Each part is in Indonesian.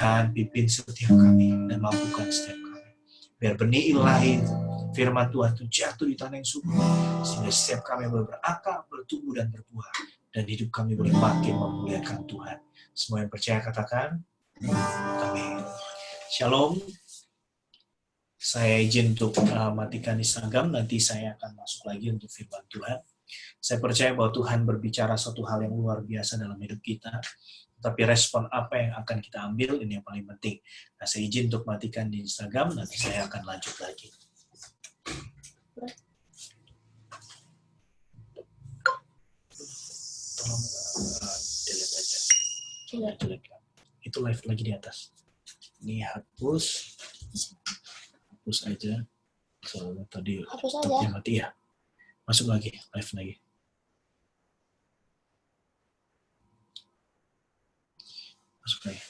Tuhan pimpin setiap kami dan mampukan setiap kami. Biar benih ilahi firman Tuhan itu jatuh di tanah yang subur, sehingga setiap kami boleh berakar, bertumbuh dan berbuah, dan hidup kami boleh makin memuliakan Tuhan. Semua yang percaya katakan, amin. Shalom. Saya izin untuk matikan Instagram, nanti saya akan masuk lagi untuk firman Tuhan. Saya percaya bahwa Tuhan berbicara suatu hal yang luar biasa dalam hidup kita, tapi respon apa yang akan kita ambil, ini yang paling penting. Nah, saya izin untuk matikan di Instagram, nanti saya akan lanjut lagi. Tolong delete aja. Itu live lagi di atas. Ini hapus aja. Soalnya tadi mati ya. Masuk lagi, live lagi. Masuk lagi.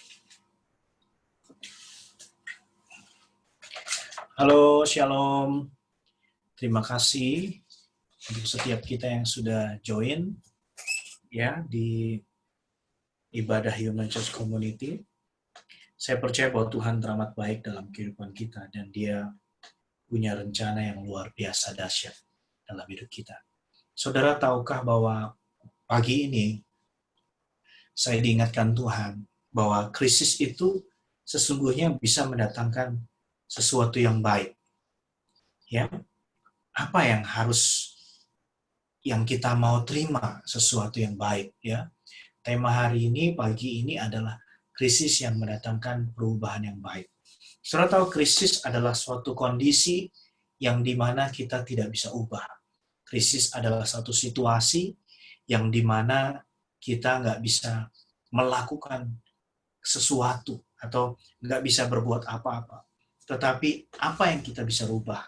Halo, shalom. Terima kasih untuk setiap kita yang sudah join ya di ibadah Human Church Community. Saya percaya bahwa Tuhan teramat baik dalam kehidupan kita dan Dia punya rencana yang luar biasa dahsyat dalam hidup kita. Saudara, tahukah bahwa pagi ini saya diingatkan Tuhan bahwa krisis itu sesungguhnya bisa mendatangkan sesuatu yang baik. Ya, apa yang kita mau terima sesuatu yang baik ya. Tema hari ini pagi ini adalah krisis yang mendatangkan perubahan yang baik. Saudara tahu krisis adalah suatu kondisi yang dimana kita tidak bisa ubah. Krisis adalah satu situasi yang dimana kita nggak bisa melakukan sesuatu atau nggak bisa berbuat apa-apa. Tetapi apa yang kita bisa rubah?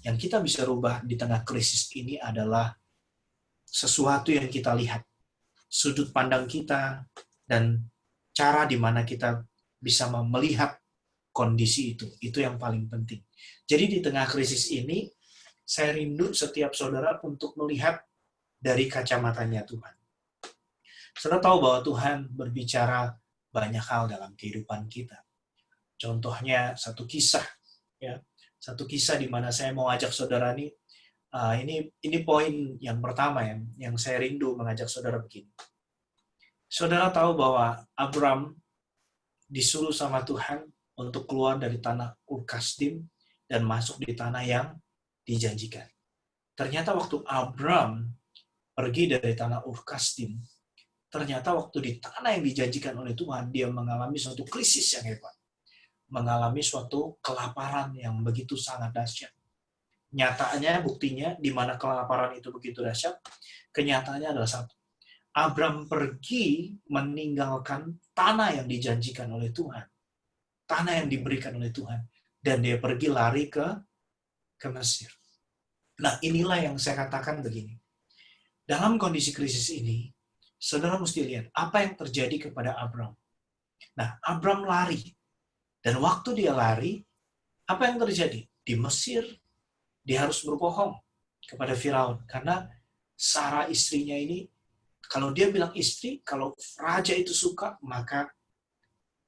Yang kita bisa rubah di tengah krisis ini adalah sesuatu yang kita lihat, sudut pandang kita, dan cara di mana kita bisa melihat kondisi itu. Itu yang paling penting. Jadi di tengah krisis ini, saya rindu setiap saudara untuk melihat dari kacamatanya Tuhan. Saudara tahu bahwa Tuhan berbicara banyak hal dalam kehidupan kita. Contohnya satu kisah, ya, satu kisah di mana saya mau ajak saudara ini poin yang pertama yang saya rindu mengajak saudara begini. Saudara tahu bahwa Abram disuruh sama Tuhan untuk keluar dari tanah Ur-Kasdim dan masuk di tanah yang dijanjikan. Ternyata waktu Abram pergi dari tanah Ur-Kasdim, ternyata waktu di tanah yang dijanjikan oleh Tuhan, dia mengalami suatu krisis yang hebat. Mengalami suatu kelaparan yang begitu sangat dahsyat. Nyatanya, buktinya, di mana kelaparan itu begitu dahsyat, kenyataannya adalah satu. Abram pergi meninggalkan tanah yang dijanjikan oleh Tuhan. Tanah yang diberikan oleh Tuhan. Dan dia pergi lari ke Mesir. Nah, inilah yang saya katakan begini. Dalam kondisi krisis ini, saudara mesti lihat apa yang terjadi kepada Abram. Nah, Abram lari. Dan waktu dia lari, apa yang terjadi? Di Mesir, dia harus berbohong kepada Firaun. Karena Sarah istrinya ini, kalau dia bilang istri, kalau raja itu suka, maka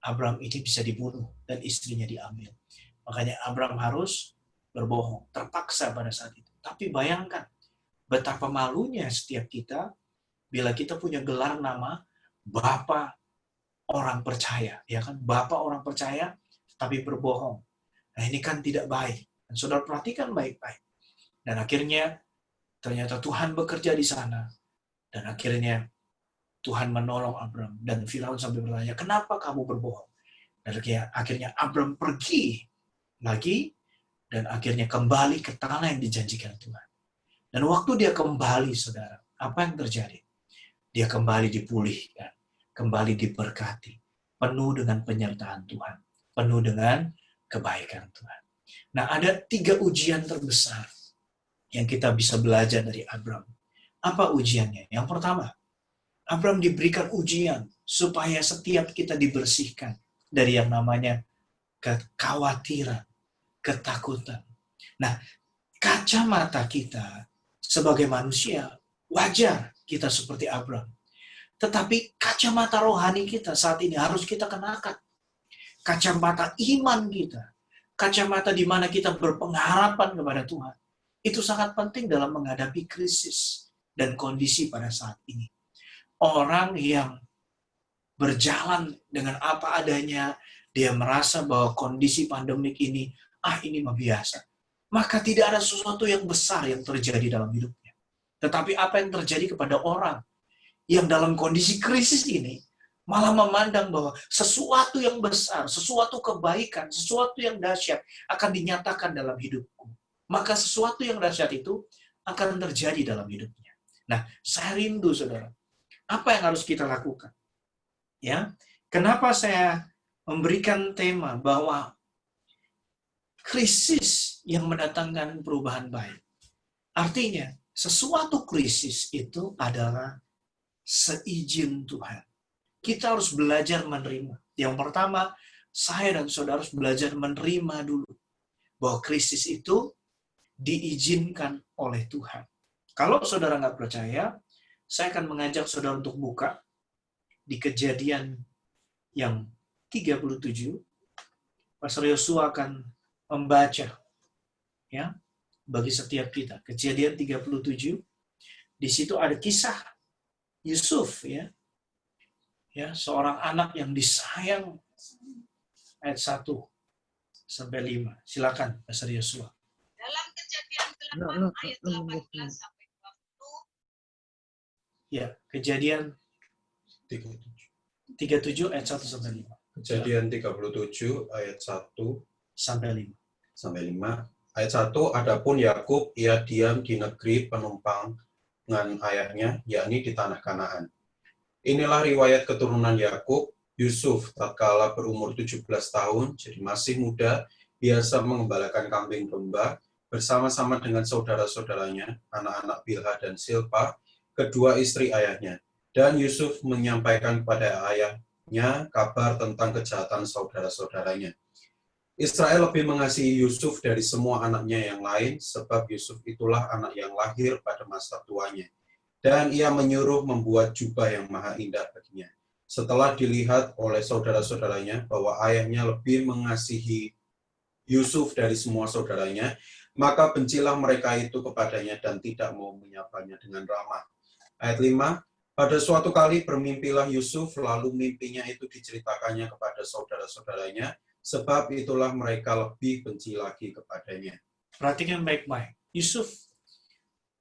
Abram ini bisa dibunuh dan istrinya diambil. Makanya Abram harus berbohong, terpaksa pada saat itu. Tapi bayangkan, betapa malunya setiap kita bila kita punya gelar nama Bapa orang percaya, ya kan? Bapa orang percaya tapi berbohong. Nah, ini kan tidak baik. Dan saudara perhatikan baik-baik. Dan akhirnya ternyata Tuhan bekerja di sana. Dan akhirnya Tuhan menolong Abram. Dan Firaun sampai bertanya, kenapa kamu berbohong? Dan akhirnya Abram pergi lagi dan akhirnya kembali ke tanah yang dijanjikan Tuhan. Dan waktu dia kembali, saudara, apa yang terjadi? Dia kembali dipulihkan, kembali diberkati, penuh dengan penyertaan Tuhan, penuh dengan kebaikan Tuhan. Nah, ada 3 ujian terbesar yang kita bisa belajar dari Abram. Apa ujiannya? Yang pertama, Abram diberikan ujian supaya setiap kita dibersihkan dari yang namanya kekhawatiran, ketakutan. Nah, kacamata kita sebagai manusia, wajar kita seperti Abram. Tetapi kacamata rohani kita saat ini harus kita kenakan. kacamata iman kita, kacamata di mana kita berpengharapan kepada Tuhan, itu sangat penting dalam menghadapi krisis dan kondisi pada saat ini. Orang yang berjalan dengan apa adanya, dia merasa bahwa kondisi pandemik ini, ini mah biasa. Maka tidak ada sesuatu yang besar yang terjadi dalam hidupnya. Tetapi apa yang terjadi kepada orang yang dalam kondisi krisis ini, malah memandang bahwa sesuatu yang besar, sesuatu kebaikan, sesuatu yang dahsyat akan dinyatakan dalam hidupku. Maka sesuatu yang dahsyat itu akan terjadi dalam hidupnya. Nah, saya rindu, saudara. Apa yang harus kita lakukan? Ya, kenapa saya memberikan tema bahwa krisis yang mendatangkan perubahan baik? Artinya, sesuatu krisis itu adalah seizin Tuhan. Kita harus belajar menerima. Yang pertama, saya dan saudara harus belajar menerima dulu bahwa krisis itu diizinkan oleh Tuhan. Kalau saudara nggak percaya, saya akan mengajak saudara untuk buka di Kejadian yang 37. Pastor Yosua akan membaca ya bagi setiap kita. Kejadian 37. Di situ ada kisah Yusuf ya, seorang anak yang disayang, ayat 1 sampai 5. Silakan Pastor Yosua. Dalam Kejadian 8 ayat 18 sampai 20. Ya, Kejadian 37 ayat 1 sampai 5. Kejadian 37 ayat 1 sampai 5. Sampai 5. Ayat 1, adapun Yakub ia diam di negeri penumpangan ayahnya, yakni di tanah Kanaan. Inilah riwayat keturunan Yakub. Yusuf tatkala berumur 17 tahun, jadi masih muda, biasa mengembalakan kambing domba bersama-sama dengan saudara-saudaranya, anak-anak Bilha dan Silpa, kedua istri ayahnya. Dan Yusuf menyampaikan kepada ayahnya kabar tentang kejahatan saudara-saudaranya. Israel lebih mengasihi Yusuf dari semua anaknya yang lain, sebab Yusuf itulah anak yang lahir pada masa tuanya. Dan ia menyuruh membuat jubah yang maha indah baginya. Setelah dilihat oleh saudara-saudaranya bahwa ayahnya lebih mengasihi Yusuf dari semua saudaranya, maka bencilah mereka itu kepadanya dan tidak mau menyapanya dengan ramah. Ayat 5, pada suatu kali bermimpilah Yusuf, lalu mimpinya itu diceritakannya kepada saudara-saudaranya, sebab itulah mereka lebih benci lagi kepadanya. Perhatikan baik-baik. Yusuf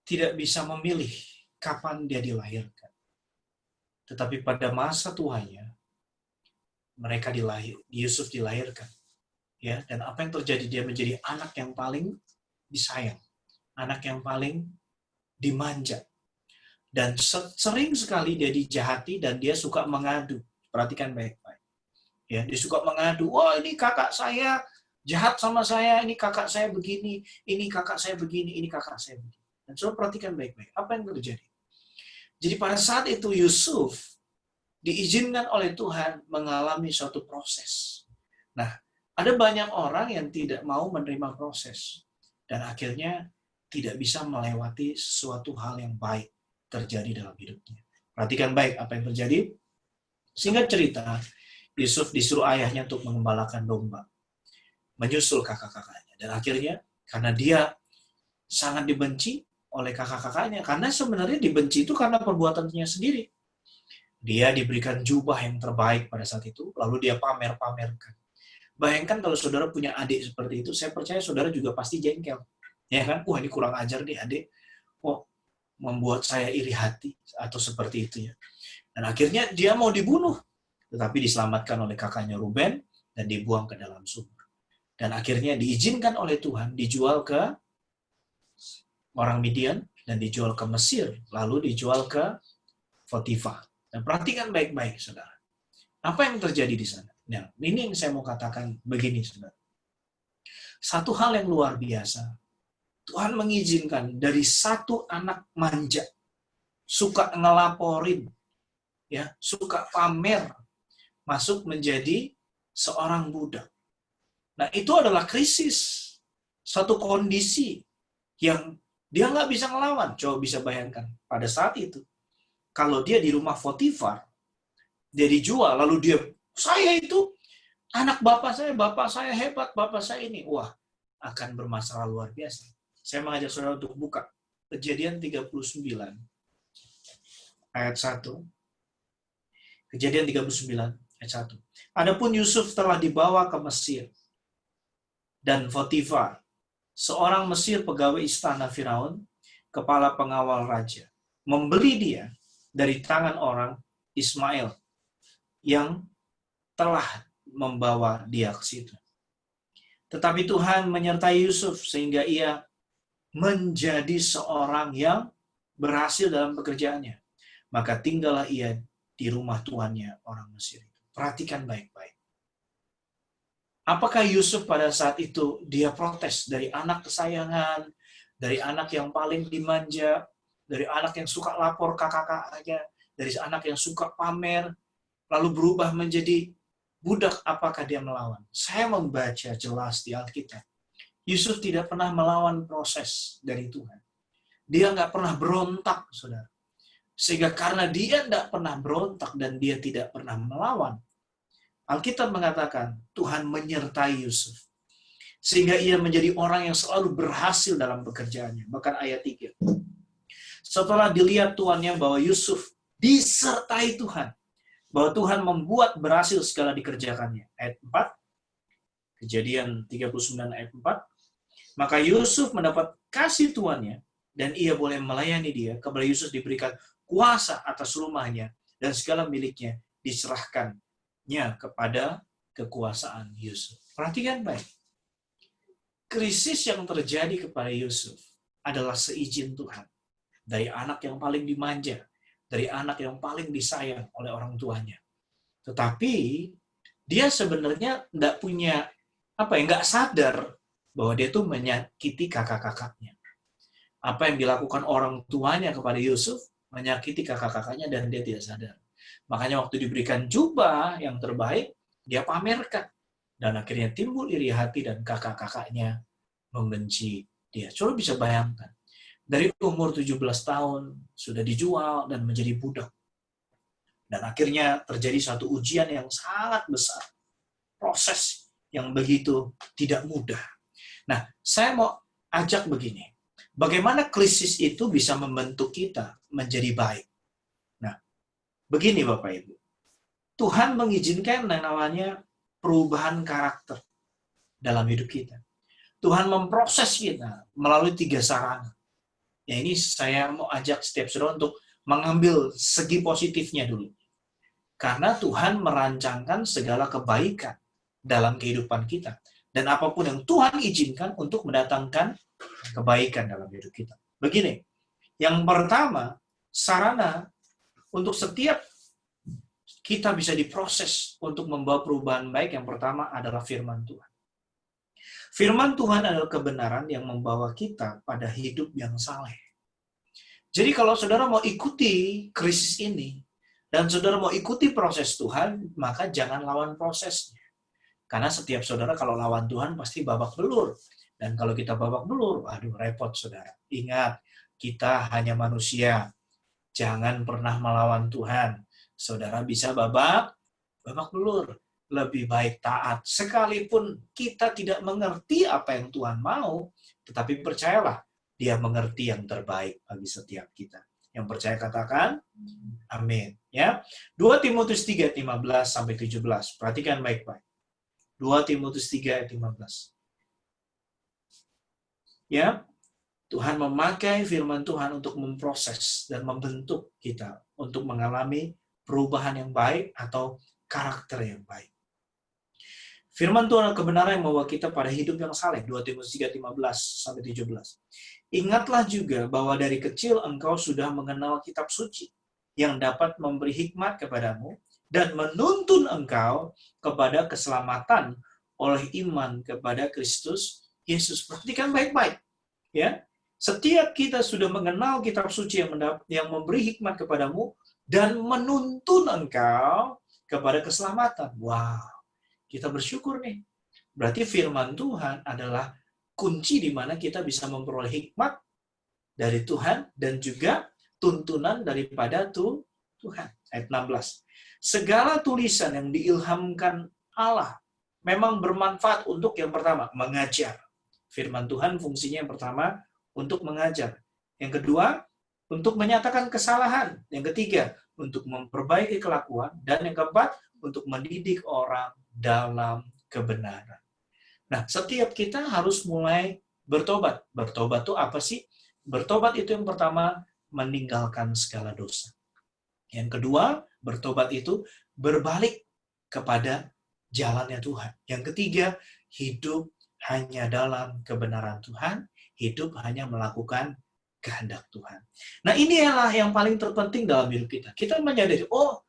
tidak bisa memilih kapan dia dilahirkan. Tetapi pada masa tuanya, Yusuf dilahirkan. Ya, dan apa yang terjadi? Dia menjadi anak yang paling disayang. Anak yang paling dimanja. Dan sering sekali dia dijahati dan dia suka mengadu. Perhatikan baik-baik. Ya, dia suka mengadu, wah ini kakak saya jahat sama saya, ini kakak saya begini, ini kakak saya begini, ini kakak saya begini. Dan coba perhatikan baik-baik, apa yang terjadi? Jadi pada saat itu Yusuf diizinkan oleh Tuhan mengalami suatu proses. Nah, ada banyak orang yang tidak mau menerima proses. Dan akhirnya tidak bisa melewati sesuatu hal yang baik terjadi dalam hidupnya. Perhatikan baik apa yang terjadi. Singkat cerita, Yusuf disuruh ayahnya untuk mengembalakan domba. Menyusul kakak-kakaknya. Dan akhirnya, karena dia sangat dibenci oleh kakak-kakaknya, karena sebenarnya dibenci itu karena perbuatannya sendiri. Dia diberikan jubah yang terbaik pada saat itu, lalu dia pamer-pamerkan. Bayangkan kalau saudara punya adik seperti itu, saya percaya saudara juga pasti jengkel. Ya kan? Wah ini kurang ajar nih adik. Wah, membuat saya iri hati. Atau seperti itu ya. Dan akhirnya dia mau dibunuh. Tetapi diselamatkan oleh kakaknya Ruben dan dibuang ke dalam sumur. Dan akhirnya diizinkan oleh Tuhan dijual ke orang Midian dan dijual ke Mesir. Lalu dijual ke Potifar. Dan perhatikan baik-baik, saudara. Apa yang terjadi di sana? Nah, ini yang saya mau katakan begini, saudara. Satu hal yang luar biasa. Tuhan mengizinkan dari satu anak manja, suka ngelaporin, ya, suka pamer, masuk menjadi seorang budak. Nah, itu adalah krisis. Satu kondisi yang dia nggak bisa ngelawan. Coba bisa bayangkan. Pada saat itu, kalau dia di rumah Potifar, dia dijual, lalu dia, saya itu Anak bapak saya hebat, bapak saya ini. Wah, akan bermasalah luar biasa. Saya mengajak saudara untuk buka Kejadian 39 ayat 1. Kejadian 39 ayat 1. Adapun Yusuf telah dibawa ke Mesir, dan Potifar, seorang Mesir pegawai istana Firaun, kepala pengawal raja, membeli dia dari tangan orang Ismail yang telah membawa dia ke situ. Tetapi Tuhan menyertai Yusuf sehingga ia menjadi seorang yang berhasil dalam pekerjaannya. Maka tinggallah ia di rumah tuannya orang Mesir itu. Perhatikan baik-baik. Apakah Yusuf pada saat itu dia protes dari anak kesayangan, dari anak yang paling dimanja, dari anak yang suka lapor kakak-kakaknya, dari anak yang suka pamer, lalu berubah menjadi budak? Apakah dia melawan? Saya membaca jelas di Alkitab. Yusuf tidak pernah melawan proses dari Tuhan. Dia nggak pernah berontak, saudara. Sehingga karena dia tidak pernah berontak dan dia tidak pernah melawan, Alkitab mengatakan Tuhan menyertai Yusuf. Sehingga ia menjadi orang yang selalu berhasil dalam pekerjaannya. Bahkan ayat 3. Setelah dilihat tuannya bahwa Yusuf disertai Tuhan, bahwa Tuhan membuat berhasil segala dikerjakannya. Ayat 4, Kejadian 39 ayat 4. Maka Yusuf mendapat kasih tuannya, dan ia boleh melayani dia. Kepada Yusuf diberikan kuasa atas rumahnya, dan segala miliknya diserahkannya kepada kekuasaan Yusuf. Perhatikan baik. Krisis yang terjadi kepada Yusuf adalah seizin Tuhan. Dari anak yang paling dimanja, dari anak yang paling disayang oleh orang tuanya. Tetapi dia sebenarnya nggak sadar bahwa dia tuh menyakiti kakak-kakaknya. Apa yang dilakukan orang tuanya kepada Yusuf menyakiti kakak-kakaknya dan dia tidak sadar. Makanya waktu diberikan jubah yang terbaik, dia pamerkan. Dan akhirnya timbul iri hati dan kakak-kakaknya membenci dia. Coba bisa bayangkan. Dari umur 17 tahun sudah dijual dan menjadi budak. Dan akhirnya terjadi suatu ujian yang sangat besar. Proses yang begitu tidak mudah. Nah, saya mau ajak begini. Bagaimana krisis itu bisa membentuk kita menjadi baik? Nah, begini Bapak Ibu. Tuhan mengizinkan yang namanya perubahan karakter dalam hidup kita. Tuhan memproses kita melalui 3 sarana. Ya, ini saya mau ajak setiap saudara untuk mengambil segi positifnya dulu. Karena Tuhan merancangkan segala kebaikan dalam kehidupan kita. Dan apapun yang Tuhan izinkan untuk mendatangkan kebaikan dalam hidup kita. Begini, yang pertama, sarana untuk setiap kita bisa diproses untuk membawa perubahan baik, yang pertama adalah firman Tuhan. Firman Tuhan adalah kebenaran yang membawa kita pada hidup yang saleh. Jadi kalau saudara mau ikuti krisis ini, dan saudara mau ikuti proses Tuhan, maka jangan lawan prosesnya. Karena setiap saudara kalau lawan Tuhan pasti babak belur. Dan kalau kita babak belur, aduh repot saudara. Ingat, kita hanya manusia. Jangan pernah melawan Tuhan. Saudara bisa babak belur. Lebih baik taat. Sekalipun kita tidak mengerti apa yang Tuhan mau, tetapi percayalah, Dia mengerti yang terbaik bagi setiap kita. Yang percaya katakan, amin. Ya, 2 Timotius 3, 15-17. Perhatikan baik-baik. 2 Timotius 3 ayat 15. Ya, Tuhan memakai firman Tuhan untuk memproses dan membentuk kita untuk mengalami perubahan yang baik atau karakter yang baik. Firman Tuhan adalah kebenaran yang membawa kita pada hidup yang saleh. 2 Timotius 3, 15-17. Ingatlah juga bahwa dari kecil engkau sudah mengenal kitab suci yang dapat memberi hikmat kepadamu dan menuntun engkau kepada keselamatan oleh iman kepada Kristus Yesus. Perhatikan baik-baik. Ya, setiap kita sudah mengenal kitab suci yang memberi hikmat kepadamu dan menuntun engkau kepada keselamatan. Wow, kita bersyukur nih. Berarti firman Tuhan adalah kunci di mana kita bisa memperoleh hikmat dari Tuhan dan juga tuntunan daripada Tuhan. Ayat 16. Segala tulisan yang diilhamkan Allah memang bermanfaat untuk yang pertama, mengajar. Firman Tuhan fungsinya yang pertama, untuk mengajar. Yang kedua, untuk menyatakan kesalahan. Yang ketiga, untuk memperbaiki kelakuan. Dan yang keempat, untuk mendidik orang dalam kebenaran. Nah, setiap kita harus mulai bertobat. Bertobat itu apa sih? Bertobat itu yang pertama, meninggalkan segala dosa. Yang kedua, bertobat itu berbalik kepada jalannya Tuhan. Yang ketiga, hidup hanya dalam kebenaran Tuhan, hidup hanya melakukan kehendak Tuhan. Nah, inilah yang paling terpenting dalam hidup kita. Kita menyadari, oh,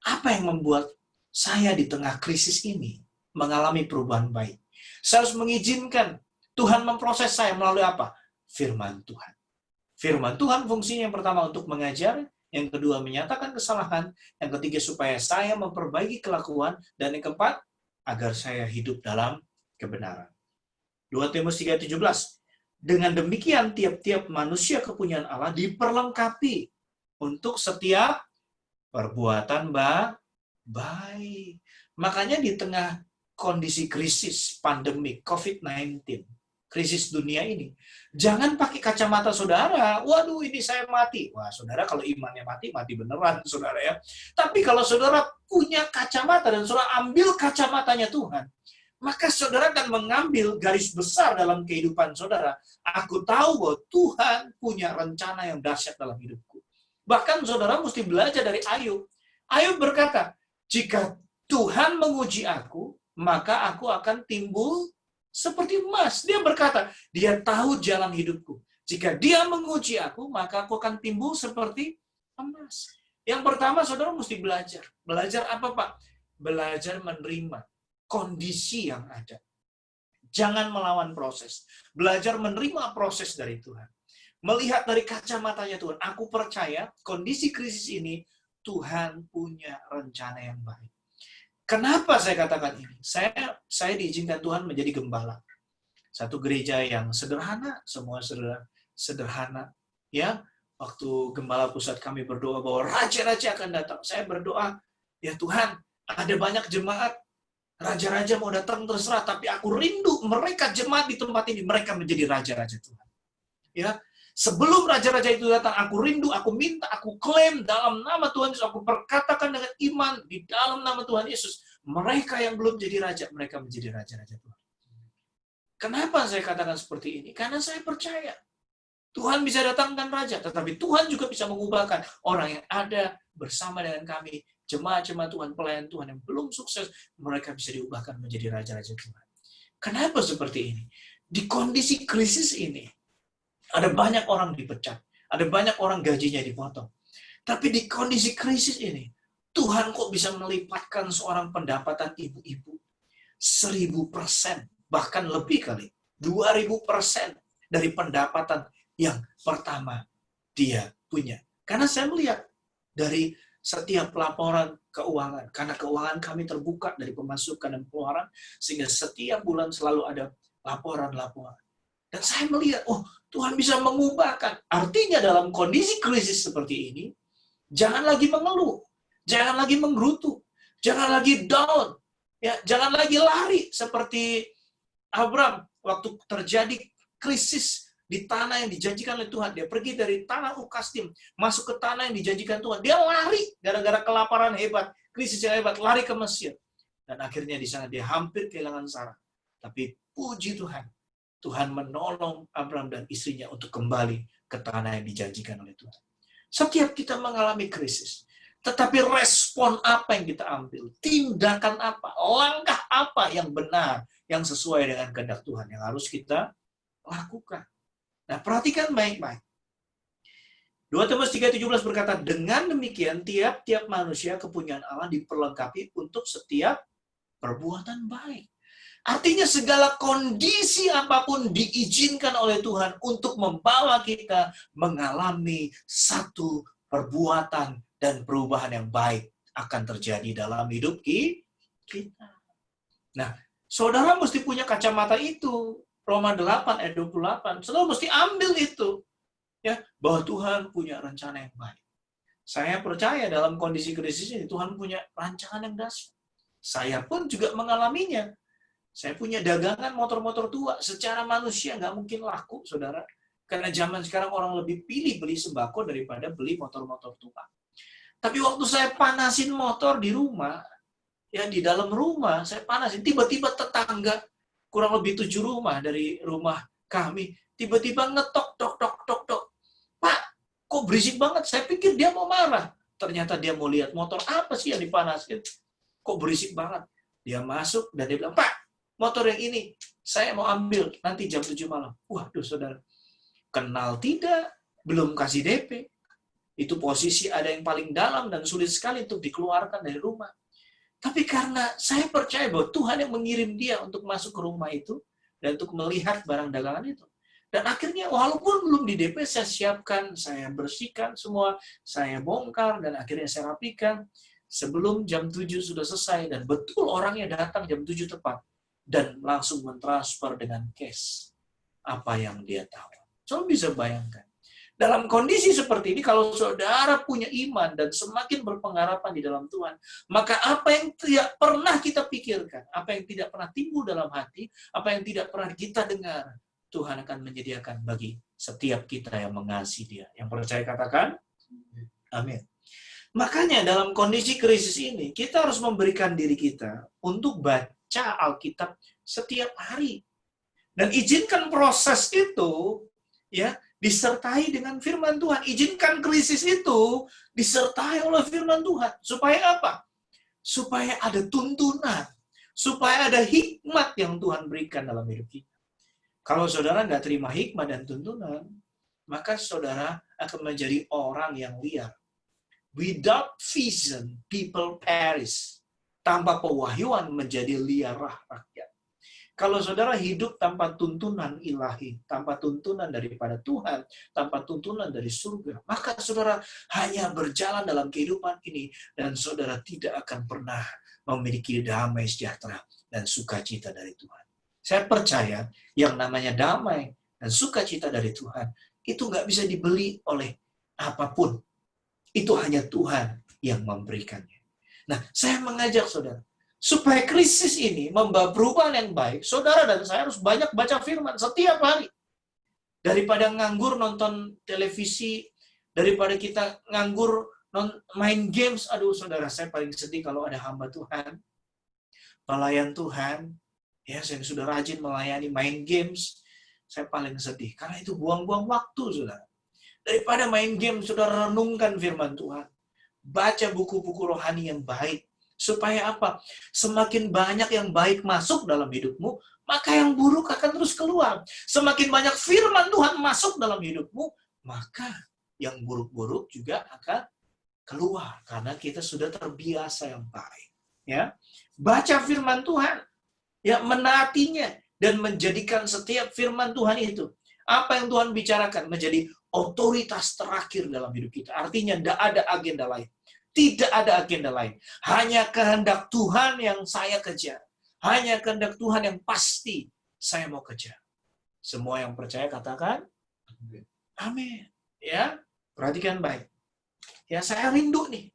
apa yang membuat saya di tengah krisis ini mengalami perubahan baik? Saya harus mengizinkan Tuhan memproses saya melalui apa? Firman Tuhan. Firman Tuhan fungsinya yang pertama untuk mengajar, yang kedua menyatakan kesalahan, yang ketiga supaya saya memperbaiki kelakuan, dan yang keempat agar saya hidup dalam kebenaran. 2 Timotius 3:17. Dengan demikian tiap-tiap manusia kepunyaan Allah diperlengkapi untuk setiap perbuatan baik. Makanya di tengah kondisi krisis pandemi COVID-19, krisis dunia ini, jangan pakai kacamata saudara. Waduh, ini saya mati. Wah, saudara kalau imannya mati beneran, saudara ya. Tapi kalau saudara punya kacamata dan saudara ambil kacamatanya Tuhan, maka saudara akan mengambil garis besar dalam kehidupan saudara. Aku tahu bahwa Tuhan punya rencana yang dahsyat dalam hidupku. Bahkan saudara mesti belajar dari Ayub. Ayub berkata, jika Tuhan menguji aku, maka aku akan timbul seperti emas. Dia berkata, dia tahu jalan hidupku. Jika dia menguji aku, maka aku akan timbul seperti emas. Yang pertama, saudara mesti belajar. Belajar apa, Pak? Belajar menerima kondisi yang ada. Jangan melawan proses. Belajar menerima proses dari Tuhan. Melihat dari kacamatanya Tuhan. Aku percaya kondisi krisis ini, Tuhan punya rencana yang baik. Kenapa saya katakan ini? Saya diizinkan Tuhan menjadi gembala. Satu gereja yang sederhana, semua sederhana. Ya, waktu gembala pusat kami berdoa bahwa raja-raja akan datang. Saya berdoa, ya Tuhan, ada banyak jemaat, raja-raja mau datang terserah, tapi aku rindu mereka jemaat di tempat ini, mereka menjadi raja-raja Tuhan. Ya, sebelum raja-raja itu datang, aku rindu, aku minta, aku klaim dalam nama Tuhan Yesus, aku perkatakan dengan iman di dalam nama Tuhan Yesus, mereka yang belum jadi raja, mereka menjadi raja-raja Tuhan. Kenapa saya katakan seperti ini? Karena saya percaya Tuhan bisa datangkan raja, tetapi Tuhan juga bisa mengubahkan orang yang ada bersama dengan kami, jemaat-jemaat Tuhan, pelayan Tuhan yang belum sukses, mereka bisa diubahkan menjadi raja-raja Tuhan. Kenapa seperti ini? Di kondisi krisis ini, ada banyak orang dipecat, ada banyak orang gajinya dipotong. Tapi di kondisi krisis ini, Tuhan kok bisa melipatkan seorang pendapatan ibu-ibu 1000%, bahkan lebih kali, 2000% dari pendapatan yang pertama dia punya. Karena saya melihat dari setiap laporan keuangan, karena keuangan kami terbuka dari pemasukan dan pengeluaran, sehingga setiap bulan selalu ada laporan-laporan. Dan saya melihat, oh Tuhan bisa mengubahkan. Artinya dalam kondisi krisis seperti ini, jangan lagi mengeluh, jangan lagi menggerutu, jangan lagi down, ya, jangan lagi lari seperti Abraham waktu terjadi krisis di tanah yang dijanjikan oleh Tuhan. Dia pergi dari tanah Ukasdim, masuk ke tanah yang dijanjikan Tuhan. Dia lari gara-gara kelaparan hebat, krisis yang hebat, lari ke Mesir. Dan akhirnya di sana dia hampir kehilangan Sarah. Tapi puji Tuhan, Tuhan menolong Abraham dan istrinya untuk kembali ke tanah yang dijanjikan oleh Tuhan. Setiap kita mengalami krisis, tetapi respon apa yang kita ambil, tindakan apa, langkah apa yang benar, yang sesuai dengan kehendak Tuhan yang harus kita lakukan. Nah, perhatikan baik-baik. 2 Timotius 3:17 berkata, dengan demikian tiap-tiap manusia kepunyaan Allah diperlengkapi untuk setiap perbuatan baik. Artinya segala kondisi apapun diizinkan oleh Tuhan untuk membawa kita mengalami satu perbuatan dan perubahan yang baik akan terjadi dalam hidup kita. Nah, saudara mesti punya kacamata itu. Roma 8 ayat 28. Saudara mesti ambil itu. Ya, bahwa Tuhan punya rencana yang baik. Saya percaya dalam kondisi krisis ini Tuhan punya rancangan yang dahsyat. Saya pun juga mengalaminya. Saya punya dagangan motor-motor tua. Secara manusia nggak mungkin laku, saudara. Karena zaman sekarang orang lebih pilih beli sembako daripada beli motor-motor tua. Tapi waktu saya panasin motor di rumah, ya di dalam rumah, saya panasin. Tiba-tiba tetangga, kurang lebih 7 rumah dari rumah kami, tiba-tiba ngetok, tok, tok, tok, tok. Pak, kok berisik banget? Saya pikir dia mau marah. Ternyata dia mau lihat motor apa sih yang dipanasin. Kok berisik banget? Dia masuk dan dia bilang, Pak, motor yang ini saya mau ambil nanti jam 7 malam. Waduh, saudara. Kenal tidak, belum kasih DP. Itu posisi ada yang paling dalam dan sulit sekali untuk dikeluarkan dari rumah. Tapi karena saya percaya bahwa Tuhan yang mengirim dia untuk masuk ke rumah itu dan untuk melihat barang dagangan itu. Dan akhirnya walaupun belum di DP, saya siapkan, saya bersihkan semua, saya bongkar, dan akhirnya saya rapikan. Sebelum jam 7 sudah selesai, dan betul orangnya datang jam 7 tepat. Dan langsung mentransfer dengan cash apa yang dia tahu. Coba bisa bayangkan. Dalam kondisi seperti ini, kalau saudara punya iman dan semakin berpengharapan di dalam Tuhan, maka apa yang tidak pernah kita pikirkan, apa yang tidak pernah timbul dalam hati, apa yang tidak pernah kita dengar, Tuhan akan menyediakan bagi setiap kita yang mengasihi Dia. Yang percaya katakan, amin. Makanya dalam kondisi krisis ini, kita harus memberikan diri kita untuk baca Alkitab setiap hari. Dan izinkan proses itu, ya, disertai dengan firman Tuhan. Izinkan krisis itu disertai oleh firman Tuhan. Supaya apa? Supaya ada tuntunan. Supaya ada hikmat yang Tuhan berikan dalam hidup kita. Kalau saudara nggak terima hikmat dan tuntunan, maka saudara akan menjadi orang yang liar. Without vision, people perish. Tanpa pewahyuan menjadi liarah rakyat. Kalau saudara hidup tanpa tuntunan ilahi, tanpa tuntunan daripada Tuhan, tanpa tuntunan dari surga, maka saudara hanya berjalan dalam kehidupan ini dan saudara tidak akan pernah memiliki damai sejahtera dan sukacita dari Tuhan. Saya percaya yang namanya damai dan sukacita dari Tuhan itu nggak bisa dibeli oleh apapun. Itu hanya Tuhan yang memberikannya. Nah, saya mengajak saudara, supaya krisis ini membawa perubahan yang baik, saudara dan saya harus banyak baca firman setiap hari. Daripada nganggur nonton televisi, daripada kita nganggur main games, aduh saudara, saya paling sedih kalau ada hamba Tuhan, pelayan Tuhan, ya saya sudah rajin melayani main games, saya paling sedih. Karena itu buang-buang waktu, saudara. Daripada main game, saudara renungkan firman Tuhan. Baca buku-buku rohani yang baik. Supaya apa? Semakin banyak yang baik masuk dalam hidupmu, maka yang buruk akan terus keluar. Semakin banyak firman Tuhan masuk dalam hidupmu, maka yang buruk-buruk juga akan keluar. Karena kita sudah terbiasa yang baik. Ya, baca firman Tuhan, ya, menaatinya, dan menjadikan setiap firman Tuhan itu, apa yang Tuhan bicarakan, menjadi otoritas terakhir dalam hidup kita. Artinya tidak ada agenda lain. Tidak ada agenda lain. Hanya kehendak Tuhan yang saya kejar. Hanya kehendak Tuhan yang pasti saya mau kejar. Semua yang percaya katakan, amin. Ya, perhatikan baik. Ya, saya rindu nih.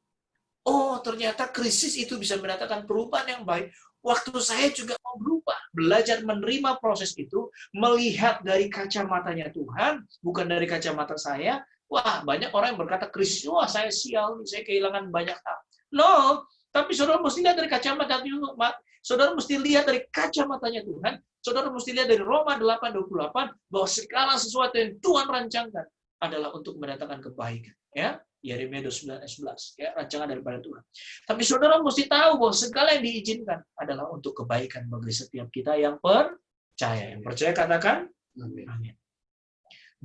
Oh, ternyata krisis itu bisa mendatangkan perubahan yang baik. Waktu saya juga mau berubah. Belajar menerima proses itu, melihat dari kacamatanya Tuhan, bukan dari kacamata saya. Wah, banyak orang yang berkata, krisis, wah saya sial, saya kehilangan banyak hal. No, tapi saudara mesti lihat dari kacamata Tuhan. Saudara mesti lihat dari kacamatanya Tuhan. Saudara mesti lihat dari Roma 8:28, bahwa segala sesuatu yang Tuhan rancangkan adalah untuk mendatangkan kebaikan. Ya, Yeremia 29:11, ya, rancangan daripada Tuhan. Tapi saudara mesti tahu bahwa segala yang diizinkan adalah untuk kebaikan bagi setiap kita yang percaya. Yang percaya katakan, amin.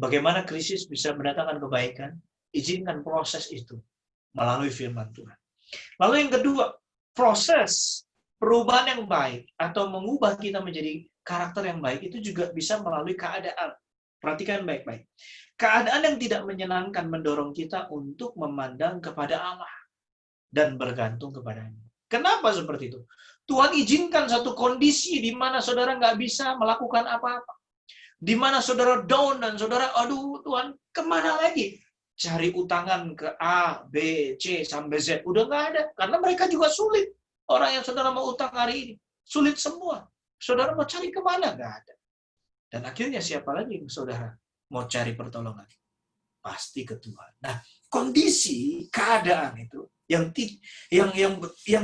Bagaimana krisis bisa mendatangkan kebaikan? Izinkan proses itu melalui firman Tuhan. Lalu yang kedua, proses perubahan yang baik atau mengubah kita menjadi karakter yang baik itu juga bisa melalui keadaan. Perhatikan baik-baik. Keadaan yang tidak menyenangkan mendorong kita untuk memandang kepada Allah dan bergantung kepadanya. Kenapa seperti itu? Tuhan izinkan satu kondisi di mana saudara nggak bisa melakukan apa-apa. Di mana saudara down dan saudara, aduh Tuhan, kemana lagi? Cari utangan ke A, B, C, sampai Z. Udah nggak ada. Karena mereka juga sulit. Orang yang saudara mau utang hari ini. Sulit semua. Saudara mau cari kemana? Nggak ada. Dan akhirnya siapa lagi yang saudara mau cari pertolongan? Pasti ke Tuhan. Nah, kondisi, keadaan itu yang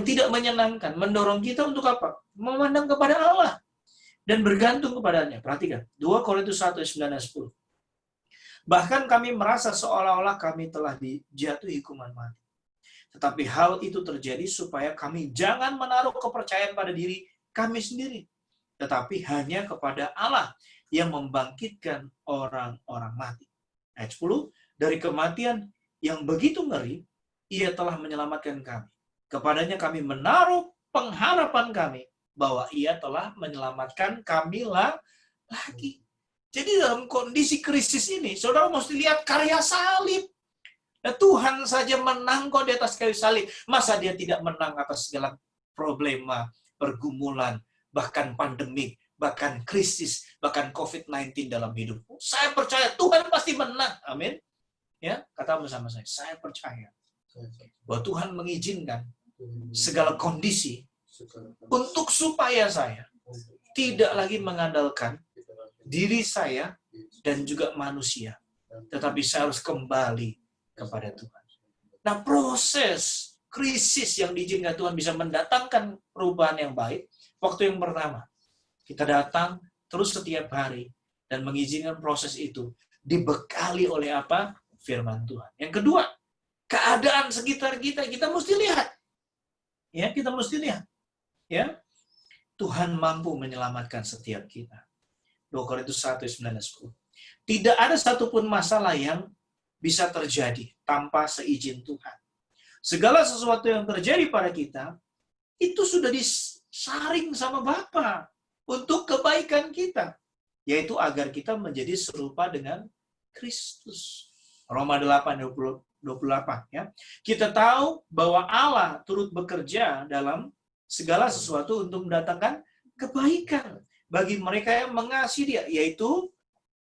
tidak menyenangkan, mendorong kita untuk apa? Memandang kepada Allah dan bergantung kepadanya. Perhatikan, 2 Korintus 1 ayat 9 dan 10. Bahkan kami merasa seolah-olah kami telah dijatuhi hukuman mati. Tetapi hal itu terjadi supaya kami jangan menaruh kepercayaan pada diri kami sendiri, tetapi hanya kepada Allah yang membangkitkan orang-orang mati. Ayat 10, dari kematian yang begitu ngeri, ia telah menyelamatkan kami. Kepadanya kami menaruh pengharapan kami bahwa ia telah menyelamatkan kami lagi. Jadi dalam kondisi krisis ini, saudara mesti lihat karya salib. Nah, Tuhan saja menang kok di atas kayu salib. Masa dia tidak menang atas segala problema, pergumulan, bahkan pandemik, bahkan krisis, bahkan COVID-19 dalam hidupmu. Saya percaya Tuhan pasti menang. Amin. Ya, kata bersama saya percaya bahwa Tuhan mengizinkan segala kondisi untuk supaya saya tidak lagi mengandalkan diri saya dan juga manusia, tetapi saya harus kembali kepada Tuhan. Nah, proses krisis yang diizinkan Tuhan bisa mendatangkan perubahan yang baik. Waktu yang pertama, kita datang terus setiap hari dan mengizinkan proses itu dibekali oleh apa? Firman Tuhan. Yang kedua, keadaan sekitar kita mesti lihat. Ya, kita mesti lihat. Ya. Tuhan mampu menyelamatkan setiap kita. 2 Korintus 1 ayat 9 dan 10. Tidak ada satupun masalah yang bisa terjadi tanpa seizin Tuhan. Segala sesuatu yang terjadi pada kita itu sudah disaring sama Bapa untuk kebaikan kita, yaitu agar kita menjadi serupa dengan Kristus. Roma 8:28 ya. Kita tahu bahwa Allah turut bekerja dalam segala sesuatu untuk mendatangkan kebaikan bagi mereka yang mengasihi Dia, yaitu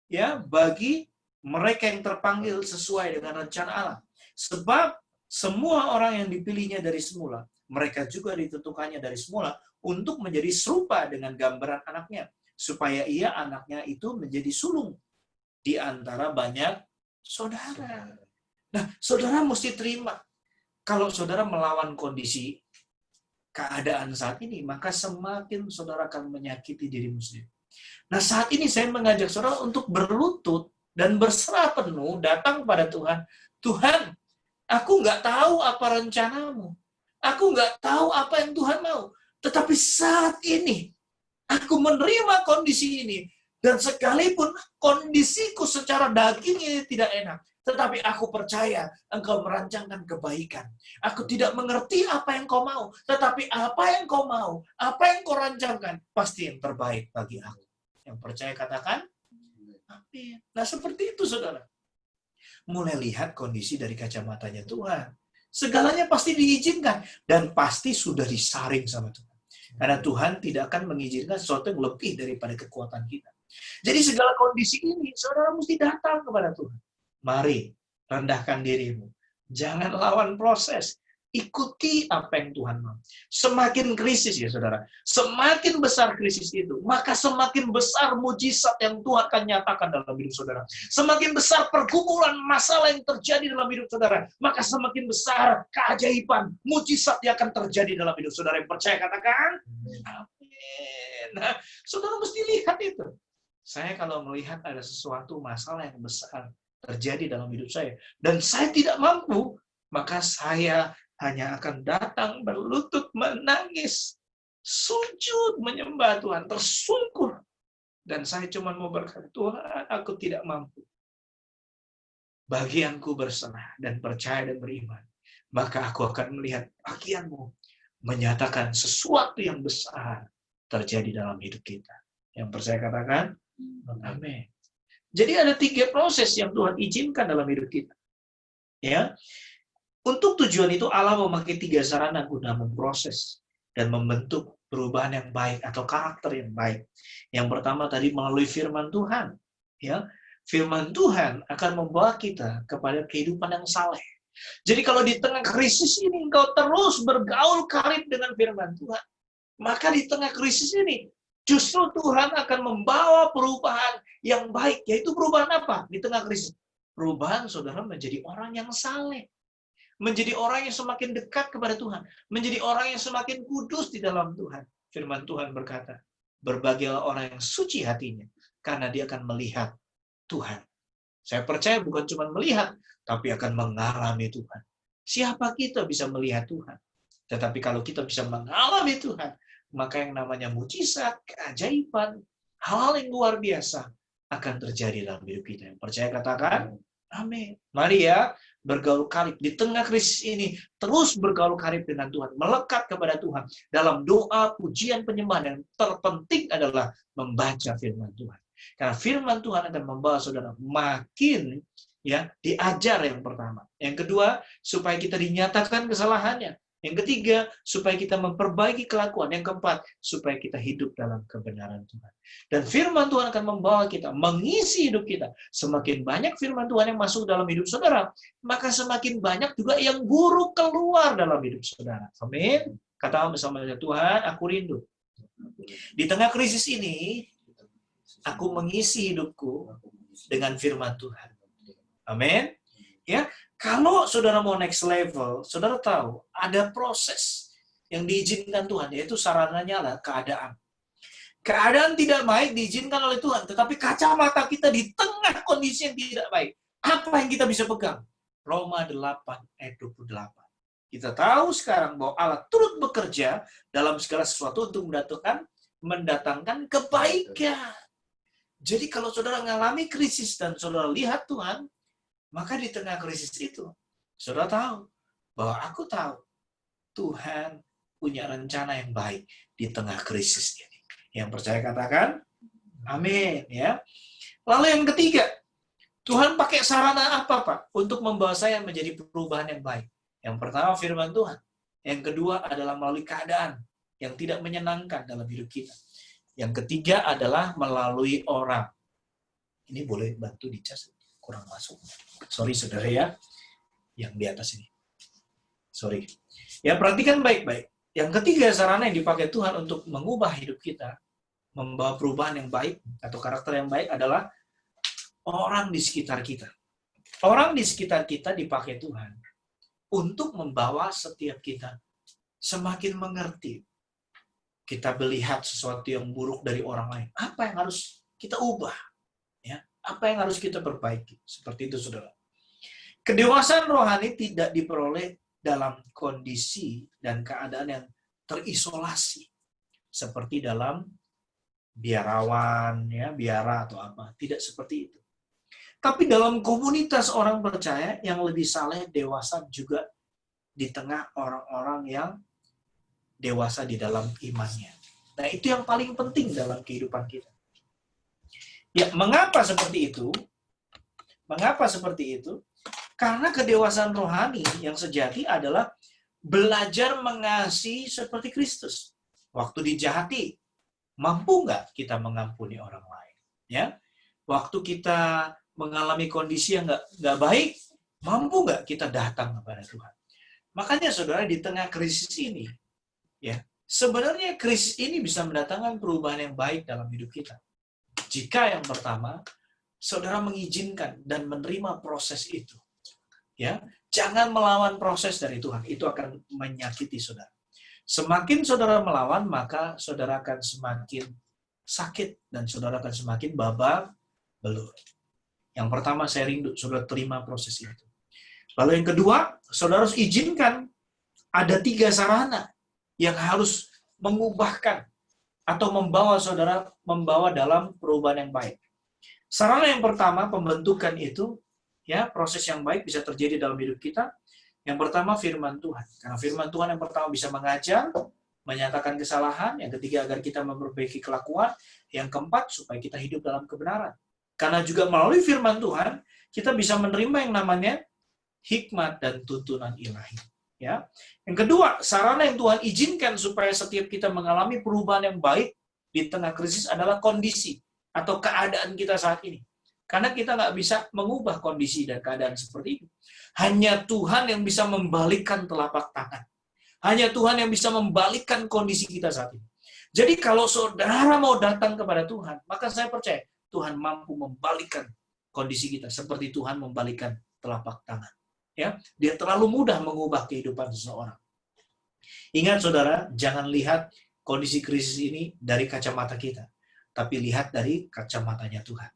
ya bagi mereka yang terpanggil sesuai dengan rencana Allah. Sebab semua orang yang dipilihnya dari semula, mereka juga ditentukannya dari semula untuk menjadi serupa dengan gambaran anaknya, supaya ia anaknya itu menjadi sulung di antara banyak saudara. Nah, saudara mesti terima. Kalau saudara melawan kondisi keadaan saat ini, maka semakin saudara akan menyakiti dirimu sendiri. Nah, saat ini saya mengajak saudara untuk berlutut dan berserah penuh datang pada Tuhan. Tuhan, aku nggak tahu apa rencanamu. Aku nggak tahu apa yang Tuhan mau. Tetapi saat ini, aku menerima kondisi ini. Dan sekalipun kondisiku secara daging ini tidak enak, tetapi aku percaya Engkau merancangkan kebaikan. Aku tidak mengerti apa yang Kau mau, tetapi apa yang Kau mau, apa yang Kau rancangkan, pasti yang terbaik bagi aku. Yang percaya katakan, amin. Nah, seperti itu, saudara. Mulai lihat kondisi dari kacamatanya Tuhan. Segalanya pasti diizinkan dan pasti sudah disaring sama Tuhan. Karena Tuhan tidak akan mengizinkan sesuatu yang lebih daripada kekuatan kita. Jadi segala kondisi ini, saudara mesti datang kepada Tuhan. Mari, rendahkan dirimu. Jangan lawan proses. Ikuti apa yang Tuhan mau. Semakin krisis ya saudara, semakin besar krisis itu, maka semakin besar mujizat yang Tuhan akan nyatakan dalam hidup saudara. Semakin besar pergumulan masalah yang terjadi dalam hidup saudara, maka semakin besar keajaiban, mujizat yang akan terjadi dalam hidup saudara. Yang percaya katakan, amin. Nah, saudara mesti lihat itu. Saya kalau melihat ada sesuatu masalah yang besar terjadi dalam hidup saya, dan saya tidak mampu, maka saya hanya akan datang berlutut menangis, sujud menyembah Tuhan, tersungkur. Dan saya cuma mau berkata, Tuhan, aku tidak mampu. Bagianku berserah dan percaya dan beriman. Maka aku akan melihat bagianmu menyatakan sesuatu yang besar terjadi dalam hidup kita. Yang percaya katakan, amin. Jadi ada 3 proses yang Tuhan izinkan dalam hidup kita. Ya. Untuk tujuan itu Allah memakai 3 sarana guna memproses dan membentuk perubahan yang baik atau karakter yang baik. Yang pertama tadi melalui firman Tuhan. Ya, firman Tuhan akan membawa kita kepada kehidupan yang saleh. Jadi kalau di tengah krisis ini engkau terus bergaul karib dengan firman Tuhan, maka di tengah krisis ini Justru Tuhan akan membawa perubahan yang baik. Yaitu perubahan apa? Di tengah krisis. Perubahan saudara menjadi orang yang saleh. Menjadi orang yang semakin dekat kepada Tuhan. Menjadi orang yang semakin kudus di dalam Tuhan. Firman Tuhan berkata, berbahagialah orang yang suci hatinya, karena dia akan melihat Tuhan. Saya percaya bukan cuma melihat, tapi akan mengalami Tuhan. Siapa kita bisa melihat Tuhan? Tetapi kalau kita bisa mengalami Tuhan, maka yang namanya mujizat, keajaiban, hal yang luar biasa akan terjadi dalam hidup kita. Yang percaya katakan, amin. Mari ya, bergaul karib di tengah krisis ini, terus bergaul karib dengan Tuhan, melekat kepada Tuhan dalam doa, pujian, penyembahan. Yang terpenting adalah membaca firman Tuhan. Karena firman Tuhan akan membawa saudara makin ya diajar yang pertama. Yang kedua, supaya kita dinyatakan kesalahannya. Yang ketiga, supaya kita memperbaiki kelakuan. Yang keempat, supaya kita hidup dalam kebenaran Tuhan. Dan firman Tuhan akan membawa kita, mengisi hidup kita. Semakin banyak firman Tuhan yang masuk dalam hidup saudara, maka semakin banyak juga yang buruk keluar dalam hidup saudara. Amin. Kata bersama Tuhan, aku rindu. Di tengah krisis ini, aku mengisi hidupku dengan firman Tuhan. Amin. Ya, kalau saudara mau next level, saudara tahu ada proses yang diizinkan Tuhan, yaitu sarananya adalah keadaan. Keadaan tidak baik diizinkan oleh Tuhan, tetapi kacamata kita di tengah kondisi yang tidak baik. Apa yang kita bisa pegang? Roma 8 ayat 28. Kita tahu sekarang bahwa Allah turut bekerja dalam segala sesuatu untuk mendatangkan kebaikan. Jadi kalau saudara mengalami krisis dan saudara lihat Tuhan, maka di tengah krisis itu, saudara tahu bahwa aku tahu Tuhan punya rencana yang baik di tengah krisis ini. Yang percaya katakan, amin. Ya. Lalu yang ketiga, Tuhan pakai sarana apa, Pak? Untuk membawa saya menjadi perubahan yang baik. Yang pertama firman Tuhan. Yang kedua adalah melalui keadaan yang tidak menyenangkan dalam hidup kita. Yang ketiga adalah melalui orang. Ini boleh bantu dicas, kurang masuk. Sorry saudara ya, yang di atas ini. Sorry. Ya perhatikan baik-baik. Yang ketiga sarana yang dipakai Tuhan untuk mengubah hidup kita, membawa perubahan yang baik atau karakter yang baik adalah orang di sekitar kita. Orang di sekitar kita dipakai Tuhan untuk membawa setiap kita semakin mengerti. Kita melihat sesuatu yang buruk dari orang lain. Apa yang harus kita ubah? Ya, apa yang harus kita perbaiki? Seperti itu, saudara. Kedewasaan rohani tidak diperoleh dalam kondisi dan keadaan yang terisolasi. Seperti dalam biarawan, ya, biara atau apa. Tidak seperti itu. Tapi dalam komunitas orang percaya yang lebih saleh, dewasa juga di tengah orang-orang yang dewasa di dalam imannya. Nah, itu yang paling penting dalam kehidupan kita. Ya, mengapa seperti itu? Mengapa seperti itu? Karena kedewasaan rohani yang sejati adalah belajar mengasihi seperti Kristus. Waktu dijahati, mampu nggak kita mengampuni orang lain? Ya, waktu kita mengalami kondisi yang nggak baik, mampu nggak kita datang kepada Tuhan? Makanya, saudara, di tengah krisis ini, ya, sebenarnya krisis ini bisa mendatangkan perubahan yang baik dalam hidup kita. Jika yang pertama, saudara mengizinkan dan menerima proses itu. Ya, jangan melawan proses dari Tuhan, itu akan menyakiti saudara. Semakin saudara melawan, maka saudara akan semakin sakit dan saudara akan semakin babak belur. Yang pertama, saya rindu saudara terima proses itu. Lalu yang kedua, saudara harus izinkan ada 3 sarana yang harus mengubahkan atau membawa saudara dalam perubahan yang baik. Sarana yang pertama, pembentukan itu, ya, proses yang baik bisa terjadi dalam hidup kita. Yang pertama, firman Tuhan. Karena firman Tuhan yang pertama bisa mengajar, menyatakan kesalahan. Yang ketiga, agar kita memperbaiki kelakuan. Yang keempat, supaya kita hidup dalam kebenaran. Karena juga melalui firman Tuhan, kita bisa menerima yang namanya hikmat dan tuntunan ilahi. Ya. Yang kedua, sarana yang Tuhan izinkan supaya setiap kita mengalami perubahan yang baik di tengah krisis adalah kondisi atau keadaan kita saat ini. Karena kita nggak bisa mengubah kondisi dan keadaan seperti itu. Hanya Tuhan yang bisa membalikkan telapak tangan. Hanya Tuhan yang bisa membalikkan kondisi kita saat ini. Jadi kalau saudara mau datang kepada Tuhan, maka saya percaya Tuhan mampu membalikkan kondisi kita seperti Tuhan membalikkan telapak tangan. Ya, dia terlalu mudah mengubah kehidupan seseorang. Ingat saudara, jangan lihat kondisi krisis ini dari kacamata kita, tapi lihat dari kacamatanya Tuhan.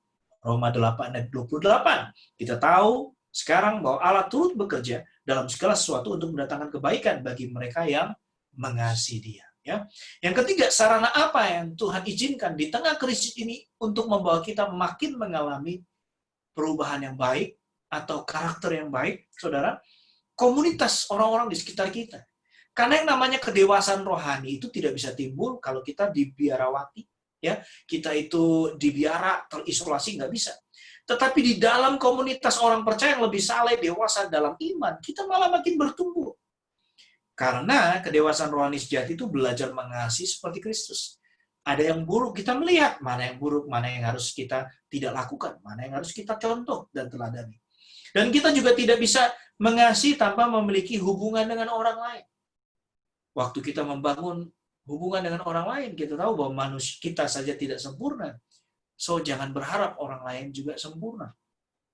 Roma 8 ayat 28. Kita tahu sekarang bahwa Allah turut bekerja dalam segala sesuatu untuk mendatangkan kebaikan bagi mereka yang mengasihi Dia. Ya. Yang ketiga, sarana apa yang Tuhan izinkan di tengah krisis ini untuk membawa kita makin mengalami perubahan yang baik atau karakter yang baik, saudara? Komunitas orang-orang di sekitar kita. Karena yang namanya kedewasaan rohani itu tidak bisa timbul kalau kita dibiarawati, ya, kita itu dibiara, terisolasi, nggak bisa. Tetapi di dalam komunitas orang percaya yang lebih saleh, dewasa dalam iman, kita malah makin bertumbuh. Karena kedewasaan rohani sejati itu belajar mengasihi seperti Kristus. Ada yang buruk, kita melihat mana yang buruk, mana yang harus kita tidak lakukan, mana yang harus kita contoh dan teladani. Dan kita juga tidak bisa mengasihi tanpa memiliki hubungan dengan orang lain. Waktu kita membangun hubungan dengan orang lain, kita tahu bahwa manusia kita saja tidak sempurna. So, jangan berharap orang lain juga sempurna.